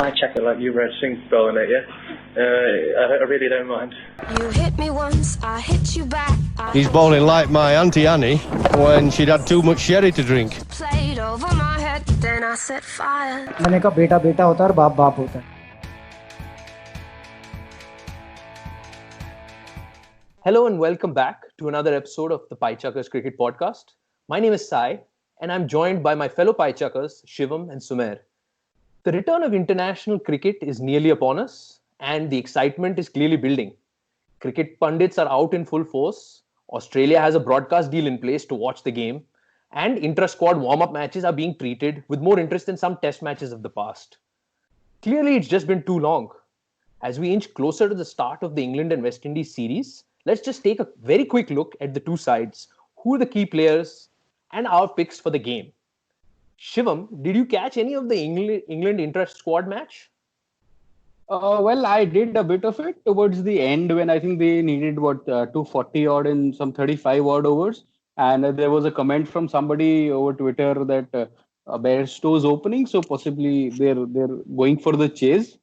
I check it like Yuvraj Singh's bowling it, yeah? I really don't mind. You hit me once, I hit you back. He's bowling like my Auntie Annie when she'd had too much sherry to drink. Played over my head, then I set fire. मैंने कहा बेटा बेटा होता है और बाप बाप होता है. Hello and welcome back to another episode of the Paichakas Cricket Podcast. My name is Sai and I'm joined by my fellow Paichakas, Shivam and Sumer. The return of international cricket is nearly upon us and the excitement is clearly building. Cricket pundits are out in full force. Australia has a broadcast deal in place to watch the game and intra-squad warm-up matches are being treated with more interest than some test matches of the past. Clearly, it's just been too long. As we inch closer to the start of the England and West Indies series, let's just take a very quick look at the two sides, who are the key players, and our picks for the game. Shivam, did you catch any of the England intra-squad match? Well, I did a bit of it towards the end when I think they needed 240 odd in some 35 odd overs, and there was a comment from somebody over Twitter that Bairstow's opening, so possibly they're going for the chase,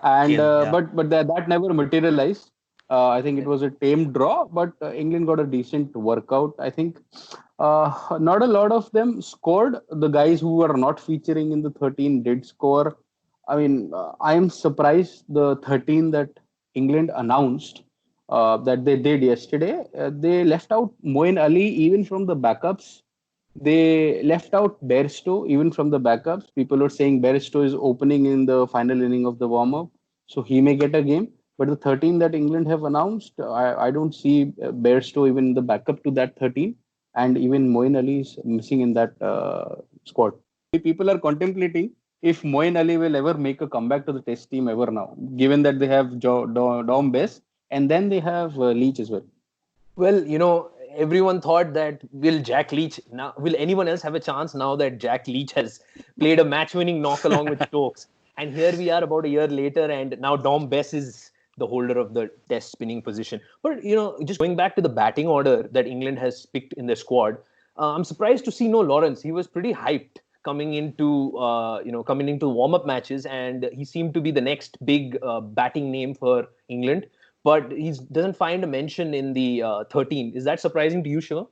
and but that never materialized. I think it was a tame draw, but England got a decent workout. I think not a lot of them scored. The guys who were not featuring in the 13 did score. I mean, I am surprised the 13 that England announced that they did yesterday. They left out Moeen Ali even from the backups. They left out Bairstow even from the backups. People were saying Bairstow is opening in the final inning of the warm-up, so he may get a game. But the 13 that England have announced, I don't see Bairstow even in the backup to that 13. And even Moeen Ali is missing in that squad. People are contemplating if Moeen Ali will ever make a comeback to the test team ever now, given that they have Dom Bess and then they have Leach as well. Well, everyone thought that will anyone else have a chance now that Jack Leach has played a match-winning knock along with Stokes? And here we are about a year later and now Dom Bess is the holder of the test spinning position. But, just going back to the batting order that England has picked in their squad, I'm surprised to see no Lawrence. He was pretty hyped coming into warm-up matches and he seemed to be the next big batting name for England. But he doesn't find a mention in the 13. Is that surprising to you, Shiva?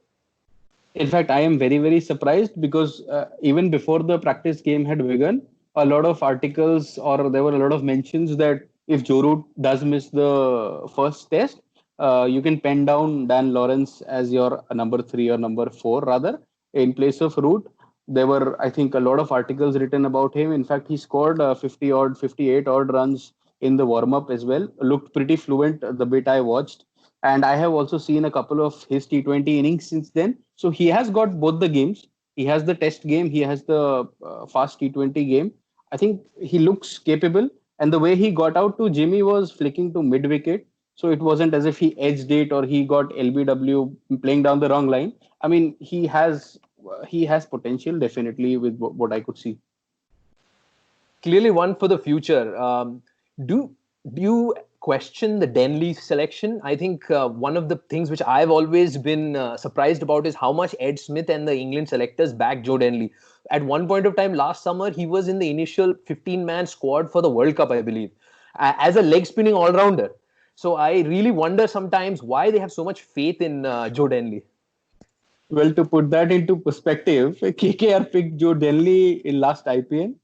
In fact, I am very, very surprised because even before the practice game had begun, a lot of articles or there were a lot of mentions that if Joe Root does miss the first test, you can pen down Dan Lawrence as your number 3 or number 4 rather in place of Root. There were, I think, a lot of articles written about him. In fact, he scored 58 odd runs in the warm-up as well. Looked pretty fluent the bit I watched. And I have also seen a couple of his T20 innings since then. So he has got both the games. He has the test game. He has the fast T20 game. I think he looks capable. And the way he got out to Jimmy was flicking to mid-wicket. So it wasn't as if he edged it or he got LBW playing down the wrong line. I mean, he has potential definitely with what I could see. Clearly one for the future. Do you question the Denley selection? I think one of the things which I've always been surprised about is how much Ed Smith and the England selectors backed Joe Denley. At one point of time last summer, he was in the initial 15-man squad for the World Cup, I believe, as a leg-spinning all-rounder. So I really wonder sometimes why they have so much faith in Joe Denley. Well, to put that into perspective, KKR picked Joe Denley in last IPL.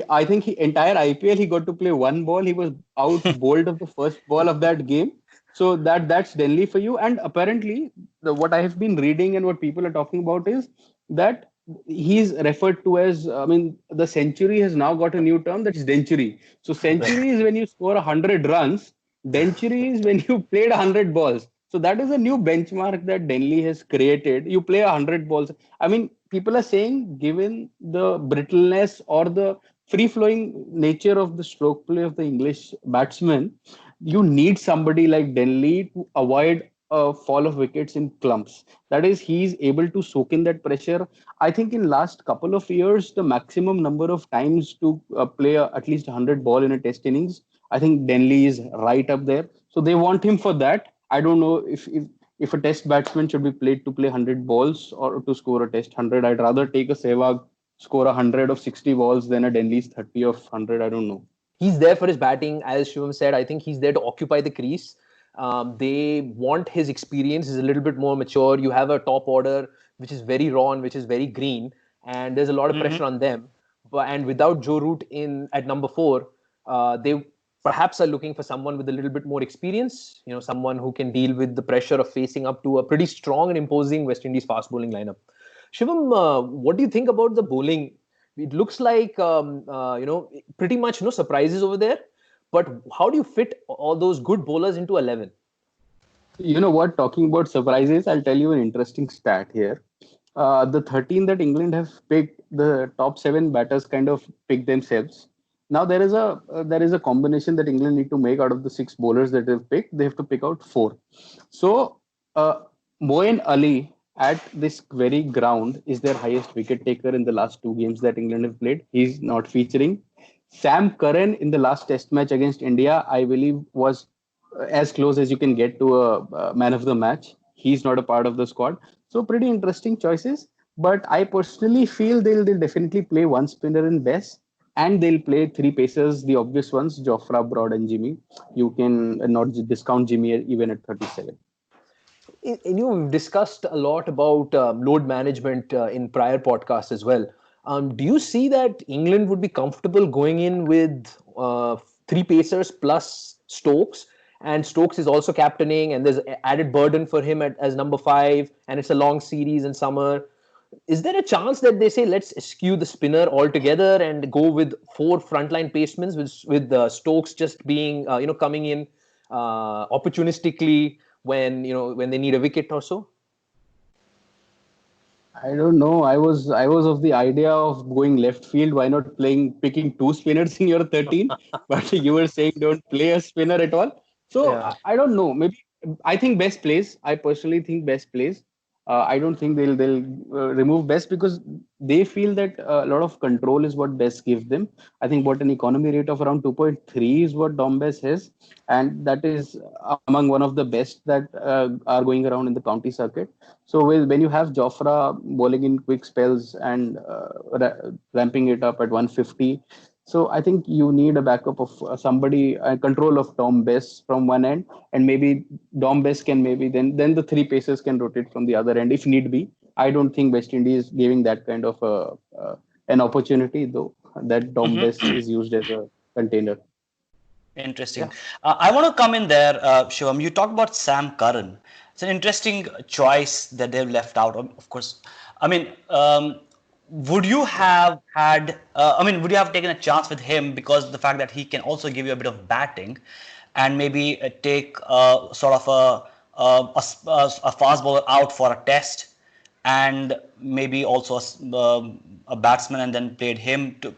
I think entire IPL, he got to play one ball. He was out bowled of the first ball of that game. So that's Denley for you. And apparently, what I have been reading and what people are talking about is that he's referred to as, the century has now got a new term, that is dentury. So century is when you score 100 runs. Dentury is when you played 100 balls. So that is a new benchmark that Denley has created. You play 100 balls. I mean, people are saying, given the brittleness or the free-flowing nature of the stroke play of the English batsman, you need somebody like Denley to avoid a fall of wickets in clumps. That is, he's able to soak in that pressure. I think in last couple of years, the maximum number of times to play at least 100 ball in a test innings, I think Denley is right up there. So they want him for that. I don't know if a test batsman should be played to play 100 balls or to score a test 100. I'd rather take a Sehwag score 100 of 60 balls than a Denley's 30 of 100. I don't know. He's there for his batting, as Shivam said. I think he's there to occupy the crease. They want his experience. He's a little bit more mature. You have a top order which is very raw and which is very green, and there's a lot of pressure on them. And without Joe Root in at number 4, they perhaps are looking for someone with a little bit more experience. Someone who can deal with the pressure of facing up to a pretty strong and imposing West Indies fast bowling lineup. Shivam, what do you think about the bowling? It looks like pretty much no surprises over there. But how do you fit all those good bowlers into 11? You know what? Talking about surprises, I'll tell you an interesting stat here. The 13 that England have picked, the top 7 batters kind of pick themselves. Now there is a combination that England need to make out of the 6 bowlers that they've picked. They have to pick out 4. So Moeen Ali at this very ground is their highest wicket taker in the last 2 games that England have played. He's not featuring. Sam Curran in the last test match against India, I believe, was as close as you can get to a man of the match. He's not a part of the squad. So pretty interesting choices. But I personally feel they'll definitely play one spinner in Bess, and they'll play 3 pacers, the obvious ones, Jofra, Broad and Jimmy. You can not discount Jimmy even at 37. We've discussed a lot about load management in prior podcasts as well. Do you see that England would be comfortable going in with 3 pacers plus Stokes? And Stokes is also captaining, and there's added burden for him as number 5, and it's a long series in summer. Is there a chance that they say, let's eschew the spinner altogether and go with 4 frontline pacemen with Stokes just being, coming in opportunistically when they need a wicket or so? I don't know. I was of the idea of going left field. Why not picking 2 spinners in your 13? But you were saying don't play a spinner at all. So yeah. I don't know. Maybe I think Best plays. I personally think Best plays. I don't think they'll remove Best because they feel that a lot of control is what Best gives them. I think what an economy rate of around 2.3 is what Dom Bess has, and that is among one of the best that are going around in the county circuit. So when you have Jofra bowling in quick spells and ramping it up at 150, so I think you need a backup of somebody, control of Dom Bess from one end, and maybe Dom Bess can then the 3 pacers can rotate from the other end if need be. I don't think West Indies is giving that kind of an opportunity, though, that Dom Bess is used as a container. Interesting. Yeah. I want to come in there, Shivam. You talked about Sam Curran. It's an interesting choice that they've left out, of course. I mean, would you have would you have taken a chance with him because of the fact that he can also give you a bit of batting and maybe take sort of a fast bowler out for a test and maybe also a batsman and then played him to?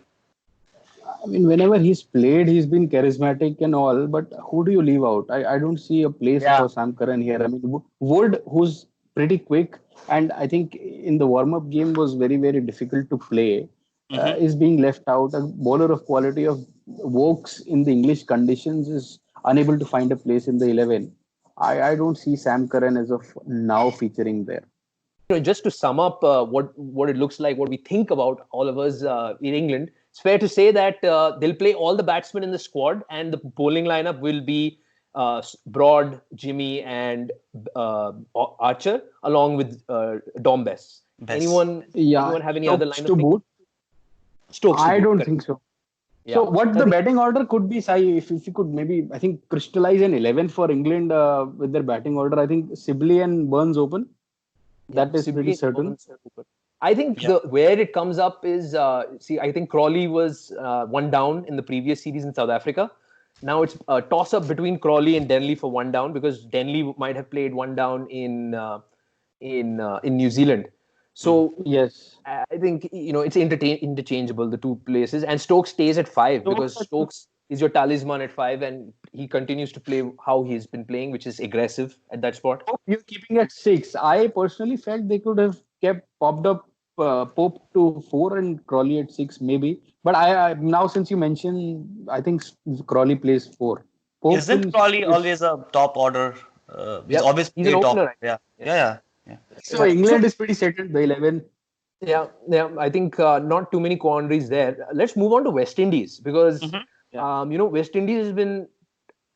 I mean, whenever he's played, he's been charismatic and all, but who do you leave out? I don't see a place for Sam Curran here. I mean, Wood, who's pretty quick, and I think in the warm-up game was very, very difficult to play, is being left out. A bowler of quality of Vokes in the English conditions is unable to find a place in the 11. I don't see Sam Curran as of now featuring there. Just to sum up what it looks like, what we think about all of us in England, it's fair to say that they'll play all the batsmen in the squad, and the bowling lineup will be Broad, Jimmy, and Archer, along with Dom Bess. Anyone have any other line of boot? Stokes. I don't think so. Yeah. So what the batting order could be, Sai, if you could maybe, I think, crystallize an 11 for England with their batting order. I think Sibley and Burns open. That is pretty certain. I think where it comes up is, I think Crawley was 1 down in the previous series in South Africa. Now it's a toss-up between Crawley and Denley for 1 down, because Denley might have played 1 down in New Zealand. So yes, I think it's interchangeable, the 2 places, and Stokes stays at 5 because Stokes is your talisman at 5, and he continues to play how he's been playing, which is aggressive at that spot. You're keeping at 6. I personally felt they could have popped up Pope to 4 and Crawley at 6 maybe. But I now, since you mentioned, I think Crawley plays 4. Pope Isn't Crawley always a top order? He's always an opener. Yeah. So England is pretty settled. The 11 Yeah. I think not too many quandaries there. Let's move on to West Indies because West Indies has been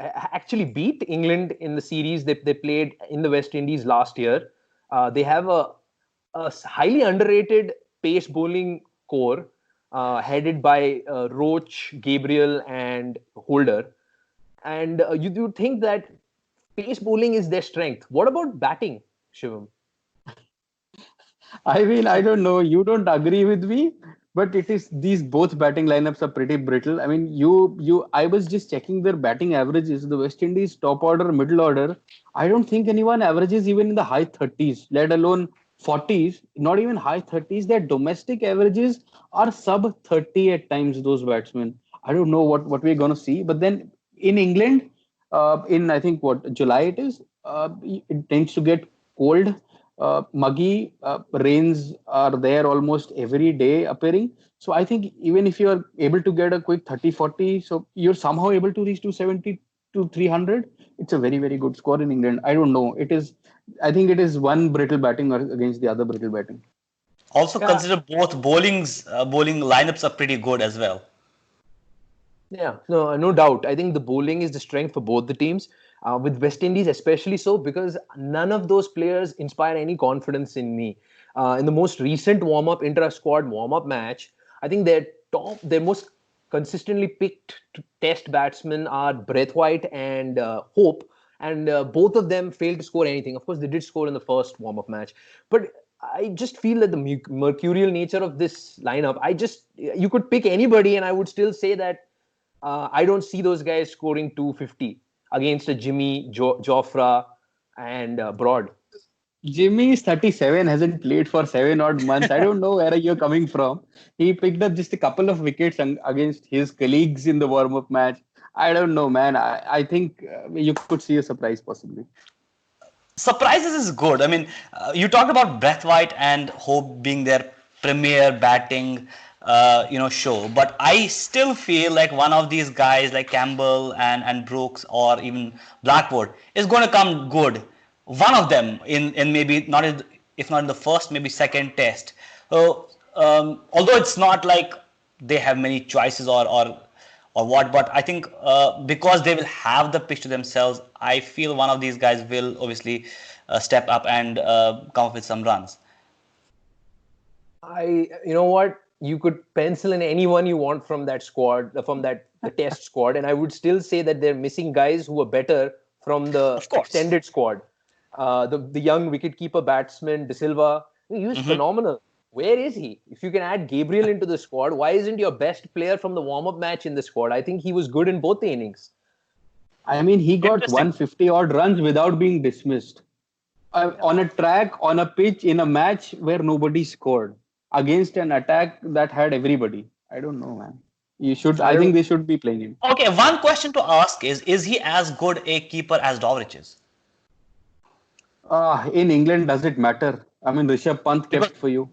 actually beat England in the series they played in the West Indies last year. They have a highly underrated pace bowling core headed by Roach, Gabriel, and Holder. And you do think that pace bowling is their strength. What about batting, Shivam? I mean, I don't know. You don't agree with me, but it is these both batting lineups are pretty brittle. I mean, I was just checking their batting averages. The West Indies top order, middle order. I don't think anyone averages even in the high 30s, let alone 40s. Not even high 30s. Their domestic averages are sub 30 at times. Those batsmen. I don't know what we're gonna see. But then in England, in I think what July it is, it tends to get cold, muggy, rains are there almost every day appearing. So I think even if you are able to get a quick 30-40, so you're somehow able to reach 270 to 300, it's a very, very good score in England. I don't know. I think it is one brittle batting against the other brittle batting. Also consider both bowling lineups are pretty good as well. Yeah, no doubt. I think the bowling is the strength for both the teams. With West Indies, especially so, because none of those players inspire any confidence in me. In the most recent intra-squad warm-up match, I think their most consistently picked test batsmen are Braithwaite and Hope, and both of them failed to score anything. Of course, they did score in the first warm-up match, but I just feel that the mercurial nature of this lineup, you could pick anybody, and I would still say that I don't see those guys scoring 250 against a Jimmy, Jofra, and Broad. Jimmy is 37, hasn't played for 7 odd months. I don't know where you're coming from. He picked up just a couple of wickets against his colleagues in the warm-up match. I don't know, man. I think you could see a surprise possibly. Surprises is good. I mean, you talked about Braithwaite and Hope being their premier batting show, but I still feel like one of these guys like Campbell and Brooks or even Blackwood is going to come good. One of them in maybe if not in the first, maybe second test. So although it's not like they have many choices or what, but I think because they will have the pitch to themselves, I feel one of these guys will obviously step up and come up with some runs. You know what? You could pencil in anyone you want from that squad, the test squad, and I would still say that they're missing guys who are better from the extended squad. The young wicketkeeper batsman De Silva, he was phenomenal. Where is he? If you can add Gabriel into the squad, why isn't your best player from the warm-up match in the squad? I think he was good in both the innings. I mean, he got 150 odd runs without being dismissed. On a track, on a pitch, in a match where nobody scored, against an attack that had everybody. I don't know, man. I think they should be playing him. Okay, one question to ask is he as good a keeper as Dovich is? In England, does it matter? I mean, Rishabh Pant kept for you.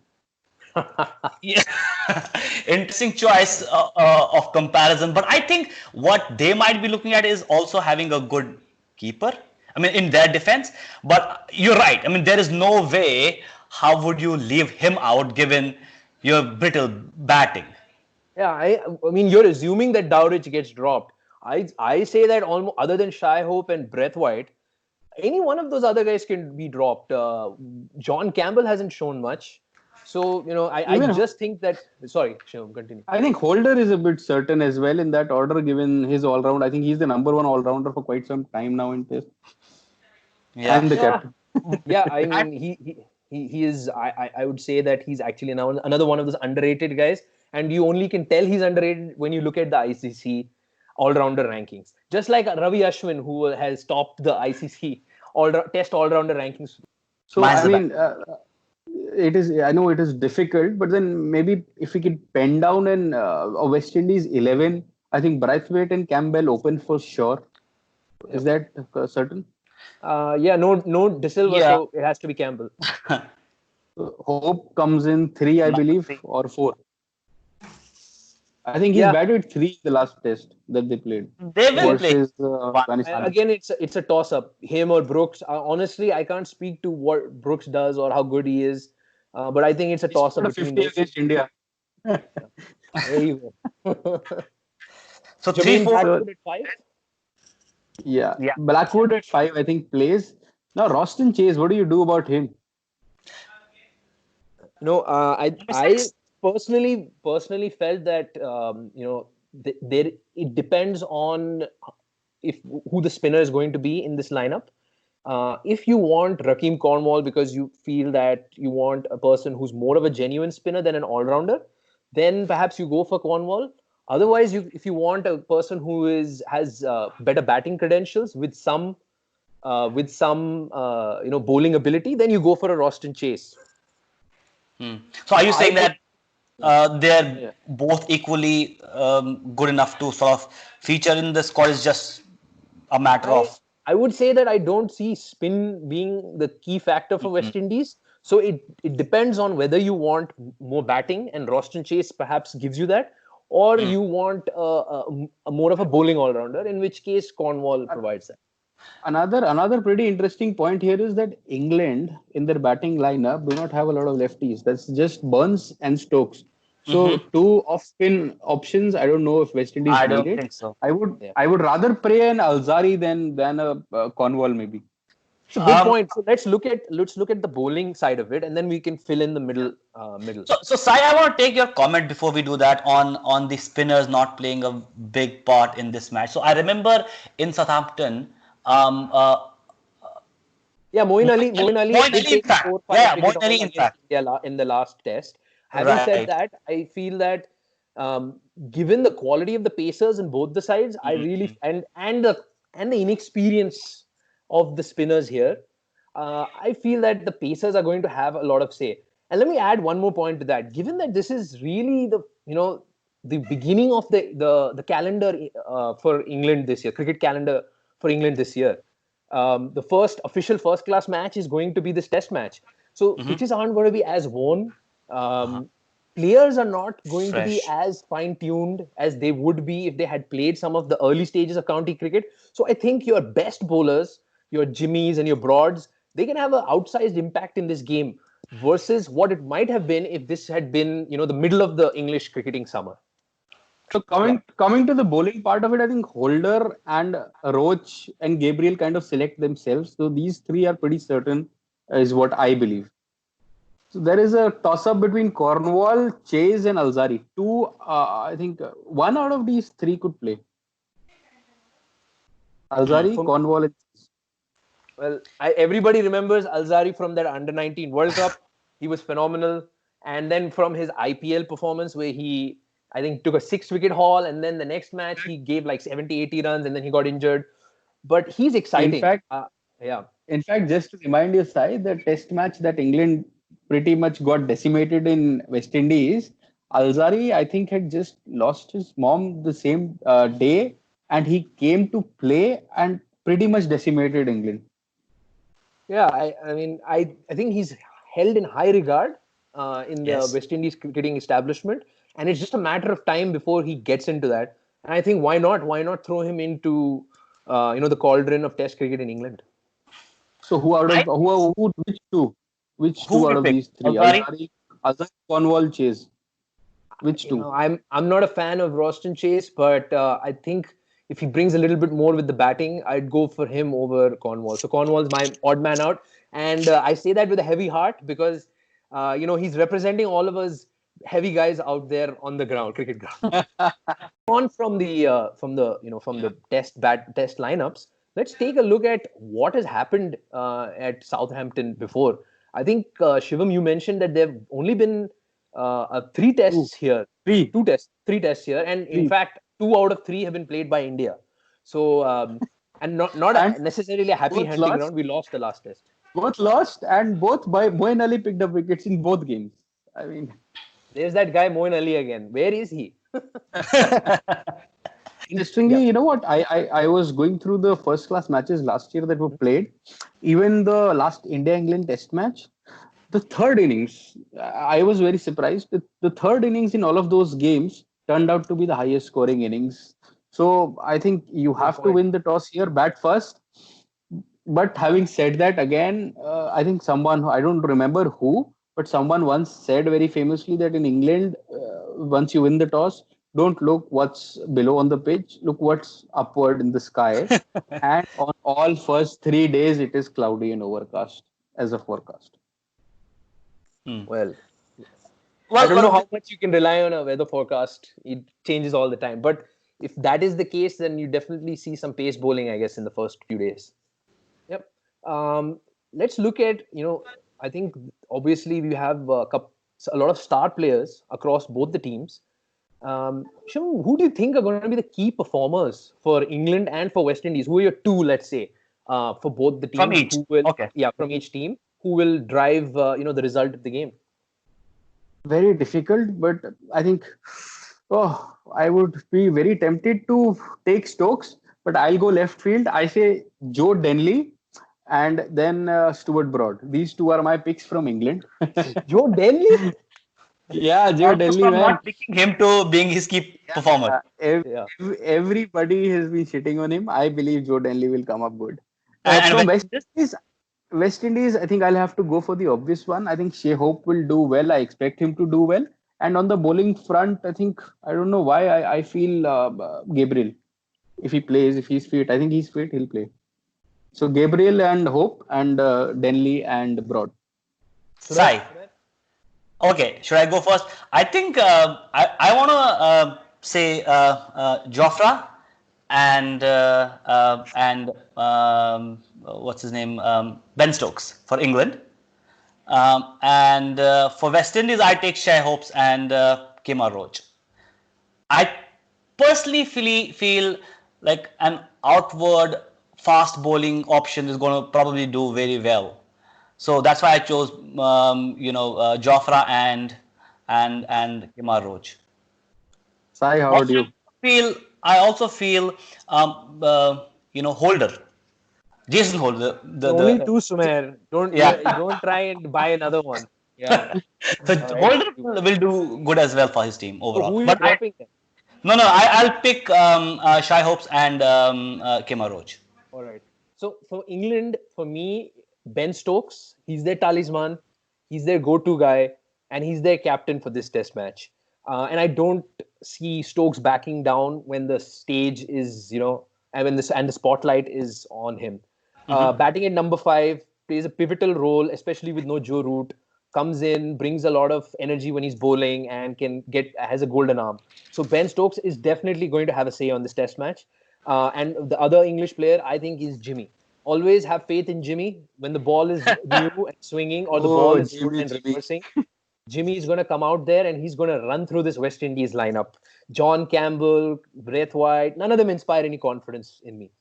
Yeah. Interesting choice of comparison, but I think what they might be looking at is also having a good keeper. I mean, in their defense, but you're right. I mean, there is no way. How would you leave him out given your brittle batting? Yeah, I mean, you're assuming that Dowrich gets dropped. I say that almost other than Shai Hope and Braithwaite, any one of those other guys can be dropped. John Campbell hasn't shown much. So, I just think that... Sorry, Shivam, continue. I think Holder is a bit certain as well in that order given his all-round. I think he's the number one all-rounder for quite some time now in Test. Yeah. And the captain. Yeah, I mean, he is... I would say that he's actually now another one of those underrated guys. And you only can tell he's underrated when you look at the ICC all-rounder rankings. Just like Ravi Ashwin, who has topped the ICC Test all-rounder rankings. So, I mean... I know it is difficult, but then maybe if we could pen down a West Indies 11, I think Braithwaite and Campbell open for sure. Is that certain? No De Silva, so it has to be Campbell. Hope comes in 3, I believe, or 4. I think he's batted 3 the last test that they played. They will play. Again, it's a toss-up. Him or Brooks. Honestly, I can't speak to what Brooks does or how good he is. But I think it's a toss-up Scored a between 50 those. against India. There you go. So Jermaine 3-4. Blackwood at 5. Yeah. Yeah. Blackwood at 5, I think, plays. Now, Roston Chase, what do you do about him? No, I personally felt that there it depends on if who the spinner is going to be in this lineup. If you want Rakeem Cornwall because you feel that you want a person who's more of a genuine spinner than an all-rounder, then perhaps you go for Cornwall. Otherwise, if you want a person who has better batting credentials with some bowling ability, then you go for a Roston Chase. So are you saying that they're both equally good enough to sort of feature in the squad? Is just a matter of. I would say that I don't see spin being the key factor for West Indies. So it depends on whether you want more batting, and Roston Chase perhaps gives you that, or you want a more of a bowling all-rounder, in which case Cornwall provides that. Another pretty interesting point here is that England in their batting lineup do not have a lot of lefties. That's just Burns and Stokes. So two off-spin options. I don't know if West Indies I need don't it. think so. I would rather play an Alzari than a Cornwall maybe. It's a good point. So let's look at the bowling side of it, and then we can fill in the middle. So Sai, I want to take your comment before we do that on the spinners not playing a big part in this match. So I remember in Southampton. Moeen Ali did take 4-5 Moeen Ali, in fact. India in the last test. Having said that, I feel that given the quality of the pacers in both the sides, I really and the inexperience of the spinners here, I feel that the pacers are going to have a lot of say. And let me add one more point to that. Given that this is really the beginning of the calendar for England this year, cricket calendar for England this year. The first official first-class match is going to be this test match. So pitches aren't going to be as worn. Players are not going to be as fine-tuned as they would be if they had played some of the early stages of county cricket. So I think your best bowlers, your Jimmies and your Broads, they can have an outsized impact in this game versus what it might have been if this had been, the middle of the English cricketing summer. So coming to the bowling part of it, I think Holder and Roach and Gabriel kind of select themselves. So these three are pretty certain, is what I believe. So there is a toss-up between Cornwall, Chase, and Alzari. I think one out of these three could play. Alzari, Cornwall, and Chase. Well, everybody remembers Alzari from that Under-19 World Cup. He was phenomenal. And then from his IPL performance where he, I think, took a 6-wicket haul, and then the next match he gave like 70, 80 runs, and then he got injured. But he's exciting. In fact, just to remind you, Sai, the test match that England pretty much got decimated in West Indies, Alzari, I think, had just lost his mom the same day, and he came to play and pretty much decimated England. Yeah, I think he's held in high regard in the West Indies cricketing establishment. And it's just a matter of time before he gets into that. And I think why not throw him into the cauldron of Test cricket in England? So which two out of these three? Alzari, Cornwall, Chase. Which two? I'm not a fan of Roston Chase, but I think if he brings a little bit more with the batting, I'd go for him over Cornwall. So Cornwall's my odd man out, and I say that with a heavy heart because he's representing all of us heavy guys out there on the ground, cricket ground. On from the test lineups, let's take a look at what has happened at Southampton before. I think Shivam, you mentioned that there've only been 3 tests here, three tests here, and in fact 2 out of 3 have been played by India. So and not necessarily a happy hunting ground. We lost the last test. Both lost, and both by Moeen Ali picked up wickets in both games. I mean, there's that guy Moeen Ali again. Where is he? Interestingly, you know what? I was going through the first-class matches last year that were played. Even the last India-England test match, the third innings, I was very surprised. The third innings in all of those games turned out to be the highest scoring innings. So I think you have to win the toss here, bat first. But having said that, again, I think someone, I don't remember who, But someone once said very famously that in England, once you win the toss, don't look what's below on the pitch, look what's upward in the sky. And on all first 3 days, it is cloudy and overcast as a forecast. Well, I Well, don't know well, how much you can rely on a weather forecast. It changes all the time. But if that is the case, then you definitely see some pace bowling, I guess, in the first few days. Yep. Let's look at, I think obviously we have a lot of star players across both the teams. Shivam, who do you think are going to be the key performers for England and for West Indies? Who are your two, let's say, for both the teams? From each. Who will, Okay. Yeah, from each team. Who will drive, the result of the game? Very difficult, but I think, I would be very tempted to take Stokes, but I'll go left field. I say Joe Denley and then Stuart Broad. These two are my picks from England. Joe Denley? Yeah, Joe almost Denley, from man. not picking him to being his key performer. Yeah. Everybody has been shitting on him. I believe Joe Denley will come up good. And From when- West Indies, I think I'll have to go for the obvious one. I think Shea Hope will do well. I expect him to do well. And on the bowling front, I think, I don't know why, I feel Gabriel. If he plays, if he's fit, I think he's fit, he'll play. So Gabriel and Hope and Denley and Broad. Sai. Okay, should I go first? I think I want to say Jofra and what's his name, Ben Stokes for England, and for West Indies I take Shai Hopes and Kemar Roach. I personally feel like an outward fast bowling option is going to probably do very well. So that's why I chose, Jofra and Kemar Roach. Sai, how do you? I also feel, Holder, Jason Holder. Only two, Sumer. Don't try and buy another one. Yeah. So Holder will do good as well for his team overall. So who are you But dropping then? I'll pick Shai Hopes and Kemar Roach. All right. So for England, for me, Ben Stokes, he's their talisman, he's their go-to guy, and he's their captain for this test match. And I don't see Stokes backing down when the stage is, and the spotlight is on him. Batting at number 5, plays a pivotal role, especially with no Joe Root. Comes in, brings a lot of energy when he's bowling, and has a golden arm. So Ben Stokes is definitely going to have a say on this test match. And the other English player, I think, is Jimmy. Always have faith in Jimmy when the ball is new and swinging, or the ball is good and reversing. Jimmy is going to come out there and he's going to run through this West Indies lineup. John Campbell, Braithwaite, none of them inspire any confidence in me.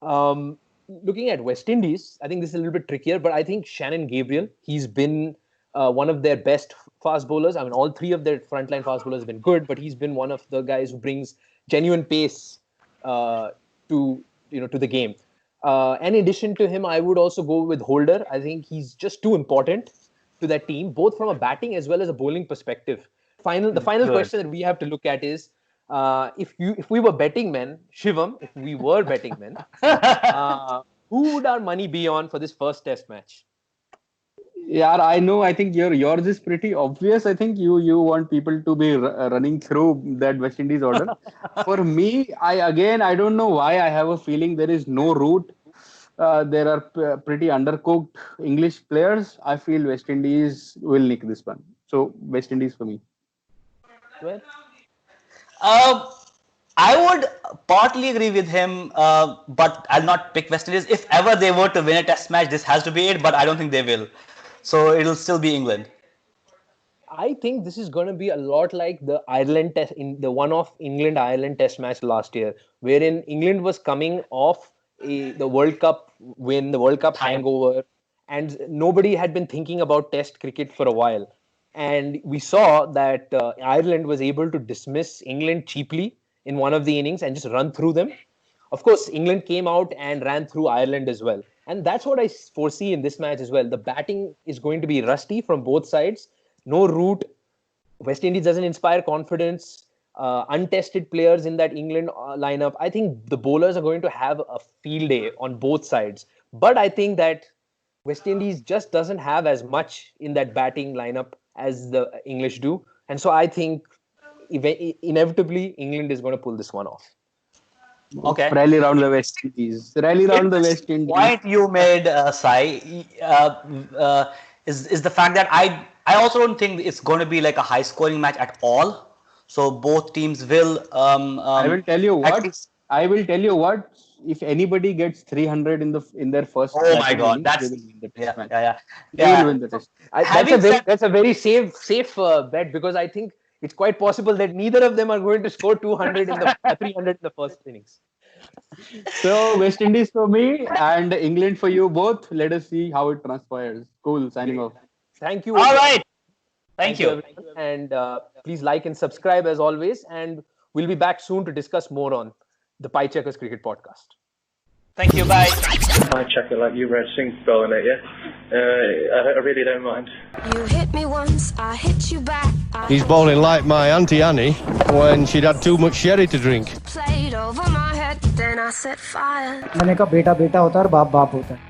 Looking at West Indies, I think this is a little bit trickier, but I think Shannon Gabriel, he's been one of their best fast bowlers. I mean, all three of their frontline fast bowlers have been good, but he's been one of the guys who brings genuine pace to the game. In addition to him, I would also go with Holder. I think he's just too important to that team, both from a batting as well as a bowling perspective. The final question that we have to look at is, if we were betting men, Shivam, if we were betting men, who would our money be on for this first test match? Yeah, I know. I think yours is pretty obvious. I think you want people to be running through that West Indies order. For me, I don't know why I have a feeling there is no route. There are pretty undercooked English players. I feel West Indies will nick this one. So West Indies for me. Well, I would partly agree with him, but I'll not pick West Indies. If ever they were to win a test match, this has to be it, but I don't think they will. So it'll still be England. I think this is going to be a lot like the Ireland test, in the one-off England-Ireland test match last year, wherein England was coming off the World Cup win, the World Cup hangover, and nobody had been thinking about test cricket for a while. And we saw that Ireland was able to dismiss England cheaply in one of the innings and just run through them. Of course, England came out and ran through Ireland as well. And that's what I foresee in this match as well. The batting is going to be rusty from both sides. No route. West Indies doesn't inspire confidence. Untested players in that England lineup. I think the bowlers are going to have a field day on both sides. But I think that West Indies just doesn't have as much in that batting lineup as the English do. And so I think inevitably England is going to pull this one off. Okay. Rally round the West Indies. Rally round the West Indies. Point you made, Sai, is the fact that I also don't think it's going to be like a high scoring match at all. So both teams will. I will tell you at what. least- I will tell you what. If anybody gets 300 in their first, Oh my batting God, innings, that's they will win the test yeah, match. yeah. They will win the test. That's a very safe bet, because I think it's quite possible that neither of them are going to score 200 in the 300 in the first innings. So West Indies for me and England for you both. Let us see how it transpires. Cool. Signing off. Thank you. All right. Thank you. everyone. And please like and subscribe as always. And we'll be back soon to discuss more on the Pie Checkers Cricket Podcast. Thank you. Bye. I check it like you read Singh spelling it, yeah? I really don't mind. You hit me once, I hit you back. I He's bowling like my Auntie Annie when she'd had too much sherry to drink. played over my head, then I set fire. मैंने कहा बेटा बेटा होता है और बाप बाप होता है.